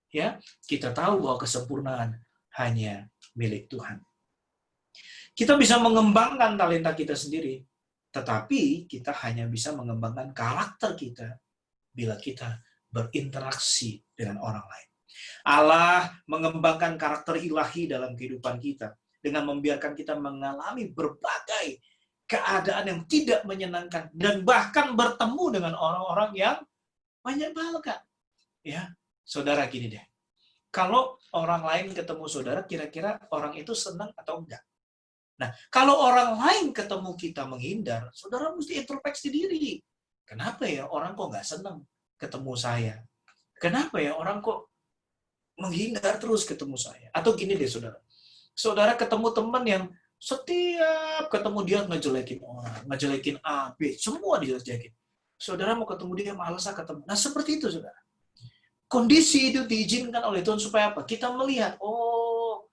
Ya, kita tahu bahwa kesempurnaan hanya milik Tuhan. Kita bisa mengembangkan talenta kita sendiri, tetapi kita hanya bisa mengembangkan karakter kita bila kita berinteraksi dengan orang lain. Allah mengembangkan karakter ilahi dalam kehidupan kita dengan membiarkan kita mengalami berbagai keadaan yang tidak menyenangkan dan bahkan bertemu dengan orang-orang yang menyebalkan. Ya, saudara, gini deh. Kalau orang lain ketemu saudara, kira-kira orang itu senang atau enggak? Nah, kalau orang lain ketemu kita menghindar, saudara mesti introspeksi diri. Kenapa ya orang kok nggak senang ketemu saya? Kenapa ya orang kok menghindar terus ketemu saya? Atau gini deh, saudara. Saudara ketemu teman yang setiap ketemu dia ngejelekin orang, ngejelekin A, B, semua dijelekin. Saudara mau ketemu dia, malas ketemu. Nah, seperti itu, saudara. Kondisi itu diizinkan oleh Tuhan supaya apa? Kita melihat, oh,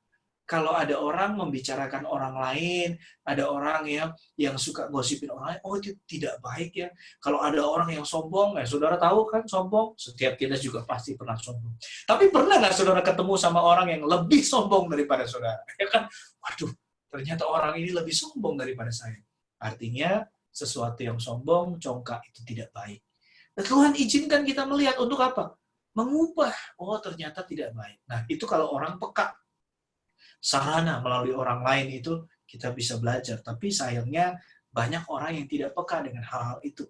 kalau ada orang membicarakan orang lain, ada orang yang suka gosipin orang lain, oh itu tidak baik ya. Kalau ada orang yang sombong, ya saudara tahu kan sombong, setiap kita juga pasti pernah sombong. Tapi pernah nggak saudara ketemu sama orang yang lebih sombong daripada saudara? Ya kan, waduh, ternyata orang ini lebih sombong daripada saya. Artinya sesuatu yang sombong, congkak itu tidak baik. Dan Tuhan izinkan kita melihat untuk apa? Mengubah. Oh ternyata tidak baik. Nah itu kalau orang peka. Sarana melalui orang lain itu kita bisa belajar. Tapi sayangnya banyak orang yang tidak peka dengan hal-hal itu.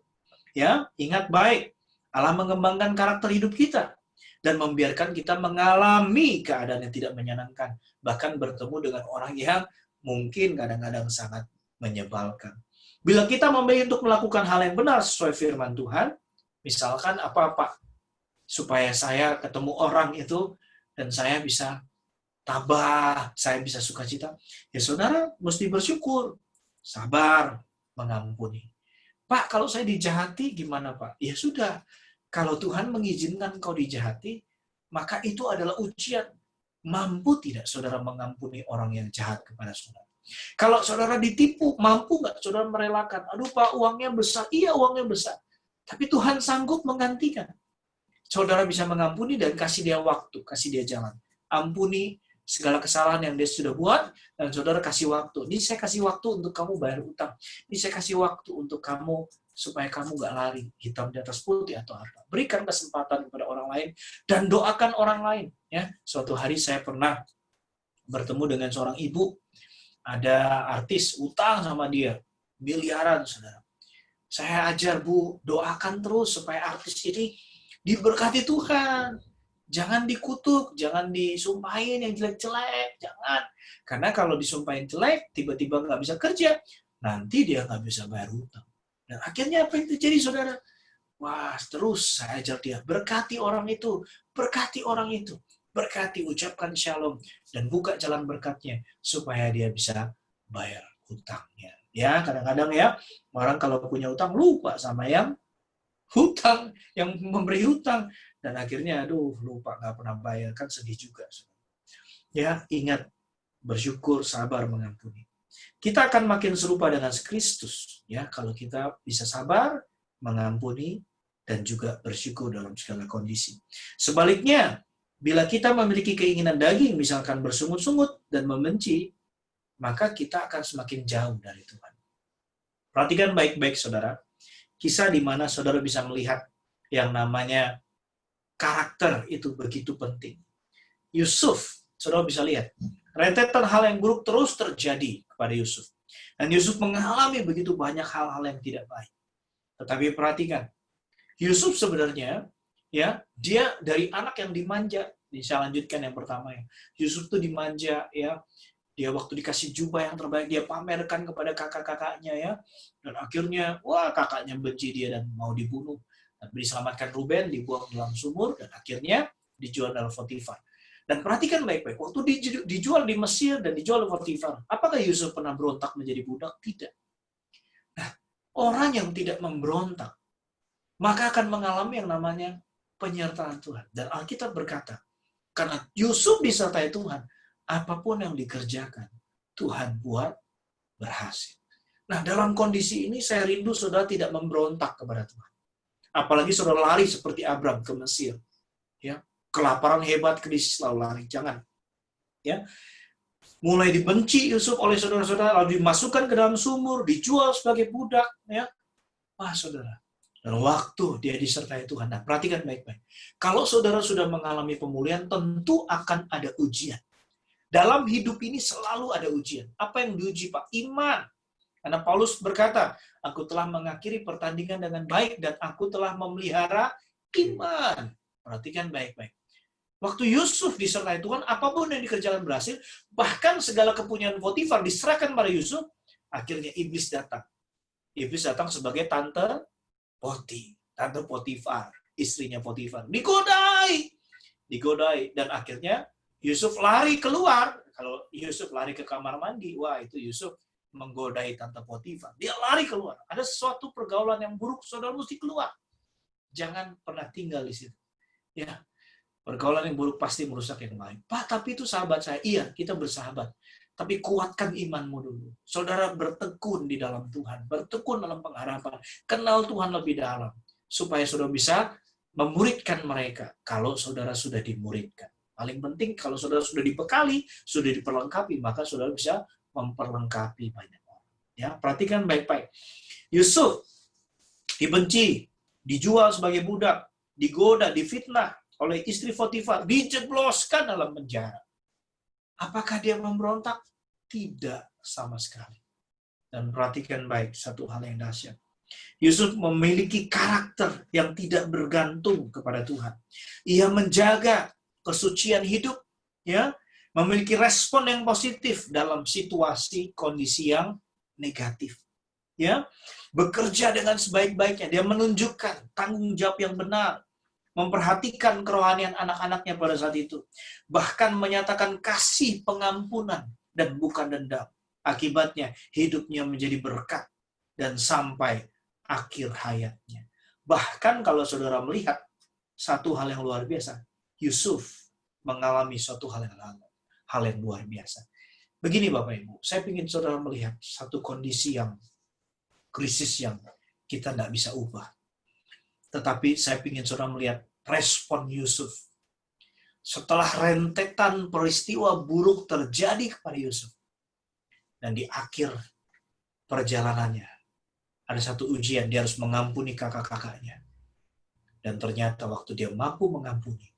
Ya, ingat baik. Allah mengembangkan karakter hidup kita dan membiarkan kita mengalami keadaan yang tidak menyenangkan. Bahkan bertemu dengan orang yang mungkin kadang-kadang sangat menyebalkan. Bila kita memilih untuk melakukan hal yang benar sesuai firman Tuhan, misalkan apa-apa, supaya saya ketemu orang itu dan saya bisa tabah, saya bisa sukacita. Ya saudara mesti bersyukur, sabar, mengampuni. Pak, kalau saya dijahati gimana Pak? Ya sudah, kalau Tuhan mengizinkan kau dijahati, maka itu adalah ujian. Mampu tidak saudara mengampuni orang yang jahat kepada saudara? Kalau saudara ditipu, mampu nggak saudara merelakan? Aduh Pak, uangnya besar. Iya, uangnya besar. Tapi Tuhan sanggup menggantikan. Saudara bisa mengampuni dan kasih dia waktu, kasih dia jalan. Ampuni segala kesalahan yang dia sudah buat, dan saudara kasih waktu. Ini saya kasih waktu untuk kamu bayar utang. Ini saya kasih waktu untuk kamu, supaya kamu nggak lari, hitam di atas putih atau apa. Berikan kesempatan kepada orang lain, dan doakan orang lain. Ya, suatu hari saya pernah bertemu dengan seorang ibu, ada artis utang sama dia, miliaran, saudara. Saya ajar, Bu, doakan terus supaya artis ini diberkati Tuhan. Jangan dikutuk, jangan disumpahin yang jelek-jelek, jangan. Karena kalau disumpahin jelek, tiba-tiba nggak bisa kerja, nanti dia nggak bisa bayar hutang. Dan akhirnya apa yang terjadi, saudara? Wah, terus saya ajar dia, berkati orang itu, berkati orang itu, berkati, ucapkan shalom, dan buka jalan berkatnya, supaya dia bisa bayar hutangnya. Ya, kadang-kadang ya, orang kalau punya hutang, lupa sama yang hutang, yang memberi hutang. Dan akhirnya, aduh, lupa, nggak pernah bayar, kan sedih juga. Ya, ingat, bersyukur, sabar, mengampuni. Kita akan makin serupa dengan Kristus, ya, kalau kita bisa sabar, mengampuni, dan juga bersyukur dalam segala kondisi. Sebaliknya, bila kita memiliki keinginan daging, misalkan bersungut-sungut dan membenci, maka kita akan semakin jauh dari Tuhan. Perhatikan baik-baik, saudara. Kisah di mana saudara bisa melihat yang namanya karakter itu begitu penting. Yusuf, saudara bisa lihat, rentetan hal yang buruk terus terjadi kepada Yusuf. Dan Yusuf mengalami begitu banyak hal-hal yang tidak baik. Tetapi perhatikan, Yusuf sebenarnya, ya, dia dari anak yang dimanja. Ini saya lanjutkan yang pertama ya. Yusuf tuh dimanja, ya. Dia waktu dikasih jubah yang terbaik, dia pamerkan kepada kakak-kakaknya, ya. Dan akhirnya, wah, kakaknya benci dia dan mau dibunuh. Dan diselamatkan Ruben, dibuang dalam sumur, dan akhirnya dijual oleh Potifar. Dan perhatikan baik-baik, waktu dijual di Mesir dan dijual oleh Potifar, apakah Yusuf pernah berontak menjadi budak? Tidak. Nah, orang yang tidak memberontak, maka akan mengalami yang namanya penyertaan Tuhan. Dan Alkitab berkata, karena Yusuf disertai Tuhan, apapun yang dikerjakan, Tuhan buat berhasil. Nah, dalam kondisi ini saya rindu saudara tidak memberontak kepada Tuhan. Apalagi saudara lari seperti Abram ke Mesir. Ya, kelaparan hebat, krisis lalu lari. Jangan. Ya. Mulai dibenci Yusuf oleh saudara-saudara, lalu dimasukkan ke dalam sumur, dijual sebagai budak. Ya. Wah, saudara. Dan waktu dia disertai Tuhan. Nah, perhatikan baik-baik. Kalau saudara sudah mengalami pemulihan, tentu akan ada ujian. Dalam hidup ini selalu ada ujian. Apa yang diuji, Pak? Iman. Karena Paulus berkata, aku telah mengakhiri pertandingan dengan baik dan aku telah memelihara iman. Perhatikan baik-baik. Waktu Yusuf disertai Tuhan, apapun yang dikerjakan berhasil, bahkan segala kepunyaan Potifar diserahkan pada Yusuf, akhirnya iblis datang. Iblis datang sebagai tante Potifar, istrinya Potifar. Digodai. Dan akhirnya Yusuf lari keluar. Kalau Yusuf lari ke kamar mandi, wah itu Yusuf menggodai tante Potifar. Dia lari keluar. Ada sesuatu pergaulan yang buruk, saudara mesti keluar. Jangan pernah tinggal di situ. Ya, pergaulan yang buruk pasti merusak yang baik. Pak, tapi itu sahabat saya. Iya, kita bersahabat. Tapi kuatkan imanmu dulu. Saudara bertekun di dalam Tuhan. Bertekun dalam pengharapan. Kenal Tuhan lebih dalam. Supaya saudara bisa memuridkan mereka. Kalau saudara sudah dimuridkan. Paling penting kalau saudara sudah dibekali, sudah diperlengkapi, maka saudara bisa memperlengkapi banyak orang. Ya, perhatikan baik-baik. Yusuf dibenci, dijual sebagai budak, digoda, difitnah oleh istri Potifar, dijebloskan dalam penjara. Apakah dia memberontak? Tidak sama sekali. Dan perhatikan baik satu hal yang dahsyat. Yusuf memiliki karakter yang tidak bergantung kepada Tuhan. Ia menjaga kesucian hidup, ya, memiliki respon yang positif dalam situasi kondisi yang negatif, ya, bekerja dengan sebaik-baiknya. Dia menunjukkan tanggung jawab yang benar, memperhatikan kerohanian anak-anaknya pada saat itu, bahkan menyatakan kasih pengampunan dan bukan dendam. Akibatnya hidupnya menjadi berkat dan sampai akhir hayatnya. Bahkan kalau saudara melihat satu hal yang luar biasa, Yusuf mengalami suatu hal yang luar biasa. Begini Bapak Ibu, saya ingin saudara melihat satu kondisi yang krisis yang kita tidak bisa ubah. Tetapi saya ingin saudara melihat respon Yusuf. Setelah rentetan peristiwa buruk terjadi kepada Yusuf. Dan di akhir perjalanannya, ada satu ujian, dia harus mengampuni kakak-kakaknya. Dan ternyata waktu dia mampu mengampuni,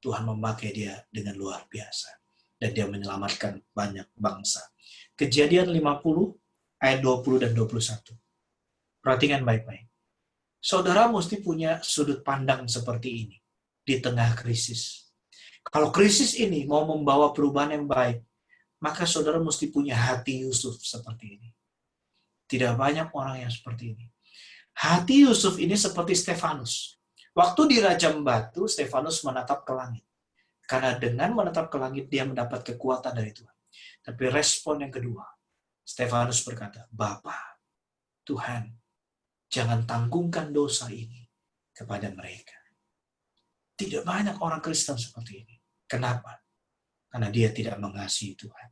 Tuhan memakai dia dengan luar biasa. Dan dia menyelamatkan banyak bangsa. Kejadian 50, ayat 20 dan 21. Perhatikan baik-baik. Saudara mesti punya sudut pandang seperti ini di tengah krisis. Kalau krisis ini mau membawa perubahan yang baik, maka saudara mesti punya hati Yusuf seperti ini. Tidak banyak orang yang seperti ini. Hati Yusuf ini seperti Stefanus. Waktu dirajam batu, Stefanus menatap ke langit. Karena dengan menatap ke langit, dia mendapat kekuatan dari Tuhan. Tapi respon yang kedua, Stefanus berkata, Bapa, Tuhan, jangan tanggungkan dosa ini kepada mereka. Tidak banyak orang Kristen seperti ini. Kenapa? Karena dia tidak mengasihi Tuhan.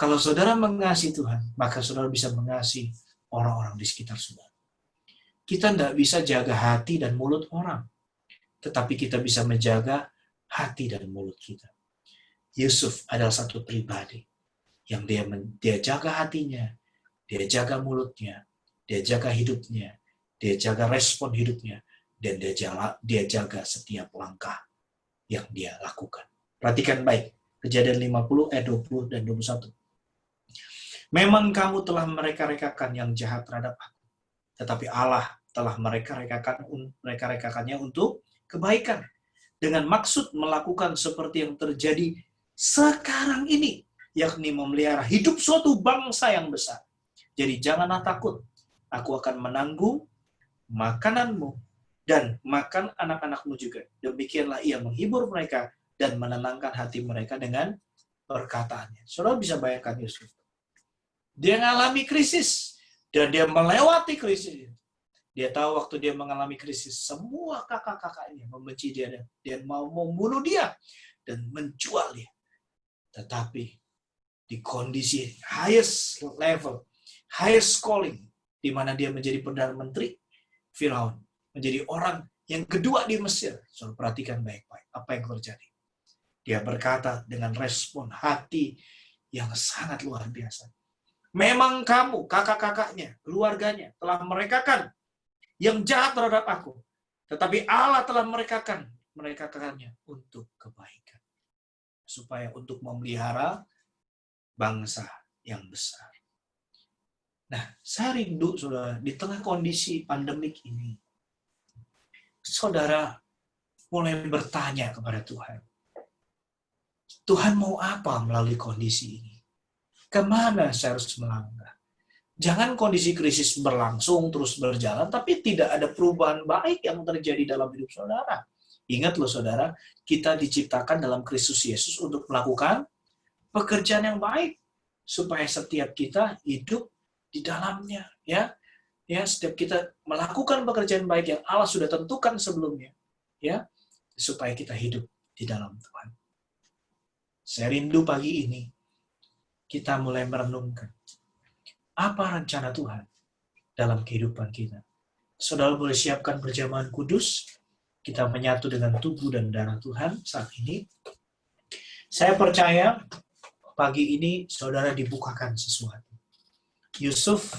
Kalau saudara mengasihi Tuhan, maka saudara bisa mengasihi orang-orang di sekitar saudara. Kita tidak bisa jaga hati dan mulut orang, tetapi kita bisa menjaga hati dan mulut kita. Yusuf adalah satu pribadi yang dia jaga hatinya, dia jaga mulutnya, dia jaga hidupnya, dia jaga respon hidupnya, dan dia jaga setiap langkah yang dia lakukan. Perhatikan baik, Kejadian 50 ayat 20 dan 21. Memang kamu telah mereka-rekakan yang jahat terhadap aku, tetapi Allah telah mereka-rekakannya untuk kebaikan, dengan maksud melakukan seperti yang terjadi sekarang ini, yakni memelihara hidup suatu bangsa yang besar. Jadi janganlah takut, aku akan menanggung makananmu dan makan anak-anakmu juga. Demikianlah ia menghibur mereka dan menenangkan hati mereka dengan perkataannya. Saudara bisa bayangkan Yusuf. Dia mengalami krisis dan dia melewati krisis. Dia tahu waktu dia mengalami krisis, semua kakak-kakaknya membenci dia dan mau membunuh dia dan menjual dia. Tetapi di kondisi highest level, highest calling, di mana dia menjadi Perdana Menteri Firaun, menjadi orang yang kedua di Mesir. So, perhatikan baik-baik apa yang terjadi. Dia berkata dengan respon hati yang sangat luar biasa. Memang kamu, kakak-kakaknya, keluarganya telah merekakan yang jahat terhadap aku, tetapi Allah telah merekakannya untuk kebaikan, supaya untuk memelihara bangsa yang besar. Nah, saya rindu, saudara, di tengah kondisi pandemik ini, saudara mulai bertanya kepada Tuhan. Tuhan mau apa melalui kondisi ini? Kemana saya harus melangkah? Jangan kondisi krisis berlangsung, terus berjalan, tapi tidak ada perubahan baik yang terjadi dalam hidup saudara. Ingat loh saudara, kita diciptakan dalam Kristus Yesus untuk melakukan pekerjaan yang baik, supaya setiap kita hidup di dalamnya. Ya, setiap kita melakukan pekerjaan baik yang Allah sudah tentukan sebelumnya, ya, supaya kita hidup di dalam Tuhan. Saya rindu pagi ini, kita mulai merenungkan apa rencana Tuhan dalam kehidupan kita. Saudara boleh siapkan perjamuan kudus, kita menyatu dengan tubuh dan darah Tuhan saat ini. Saya percaya pagi ini saudara dibukakan sesuatu. Yusuf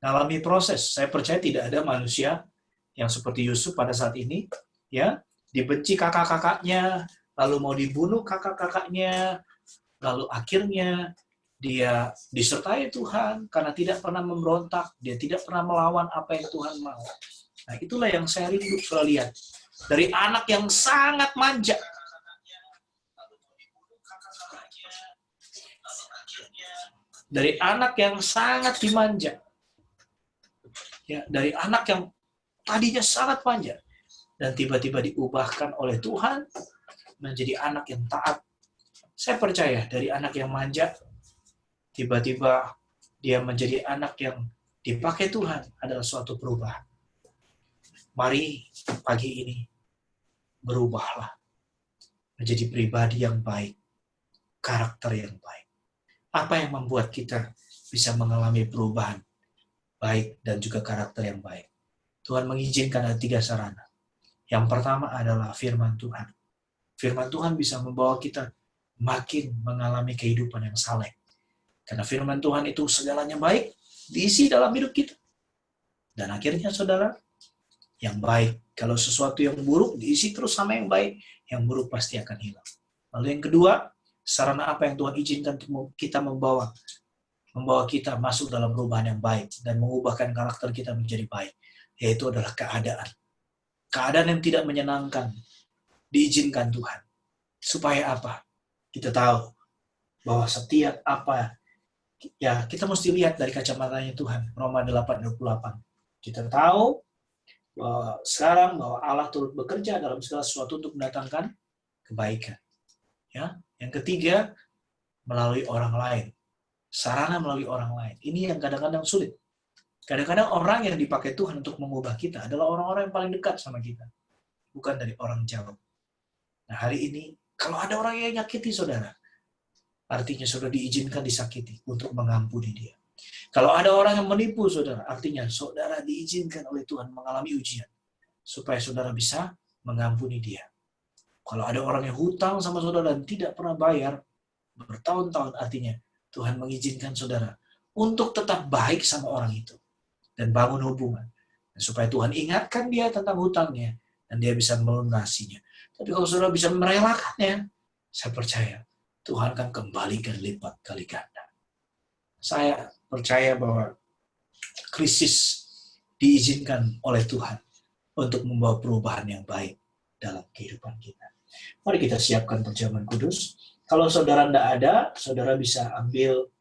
mengalami proses. Saya percaya tidak ada manusia yang seperti Yusuf pada saat ini, ya, dibenci kakak-kakaknya, lalu mau dibunuh kakak-kakaknya, lalu akhirnya dia disertai Tuhan karena tidak pernah memberontak, dia tidak pernah melawan apa yang Tuhan mau. Nah, itulah yang saya rindu saudara lihat. Dari anak yang sangat manja, dari anak yang sangat dimanja, ya, dari anak yang tadinya sangat manja, dan tiba-tiba diubahkan oleh Tuhan menjadi anak yang taat. Saya percaya dari anak yang manja, tiba-tiba dia menjadi anak yang dipakai Tuhan adalah suatu perubahan. Mari pagi ini berubahlah menjadi pribadi yang baik, karakter yang baik. Apa yang membuat kita bisa mengalami perubahan baik dan juga karakter yang baik? Tuhan mengizinkan ada 3 sarana. Yang pertama adalah firman Tuhan. Firman Tuhan bisa membawa kita makin mengalami kehidupan yang saleh. Karena firman Tuhan itu segalanya baik, diisi dalam hidup kita. Dan akhirnya saudara, yang baik, kalau sesuatu yang buruk diisi terus sama yang baik, yang buruk pasti akan hilang. Lalu yang kedua, sarana apa yang Tuhan izinkan kita membawa kita masuk dalam perubahan yang baik dan mengubahkan karakter kita menjadi baik, yaitu adalah keadaan. Keadaan yang tidak menyenangkan diizinkan Tuhan. Supaya apa? Kita tahu bahwa setiap apa, ya, kita mesti lihat dari kacamatanya Tuhan. Roma 8:28. Kita tahu bahwa sekarang bahwa Allah turut bekerja dalam segala sesuatu untuk mendatangkan kebaikan. Ya, yang ketiga, melalui orang lain. Sarana melalui orang lain. Ini yang kadang-kadang sulit. Kadang-kadang orang yang dipakai Tuhan untuk mengubah kita adalah orang-orang yang paling dekat sama kita. Bukan dari orang jauh. Nah, hari ini, kalau ada orang yang nyakiti saudara, artinya saudara diizinkan disakiti untuk mengampuni dia. Kalau ada orang yang menipu saudara, artinya saudara diizinkan oleh Tuhan mengalami ujian, supaya saudara bisa mengampuni dia. Kalau ada orang yang hutang sama saudara dan tidak pernah bayar, bertahun-tahun, artinya Tuhan mengizinkan saudara untuk tetap baik sama orang itu dan bangun hubungan. Dan supaya Tuhan ingatkan dia tentang hutangnya dan dia bisa melunasinya. Tapi kalau saudara bisa merelakannya, saya percaya Tuhan akan kembalikan lipat kali ganda. Saya percaya bahwa krisis diizinkan oleh Tuhan untuk membawa perubahan yang baik dalam kehidupan kita. Mari kita siapkan perjamuan kudus. Kalau saudara tidak ada, saudara bisa ambil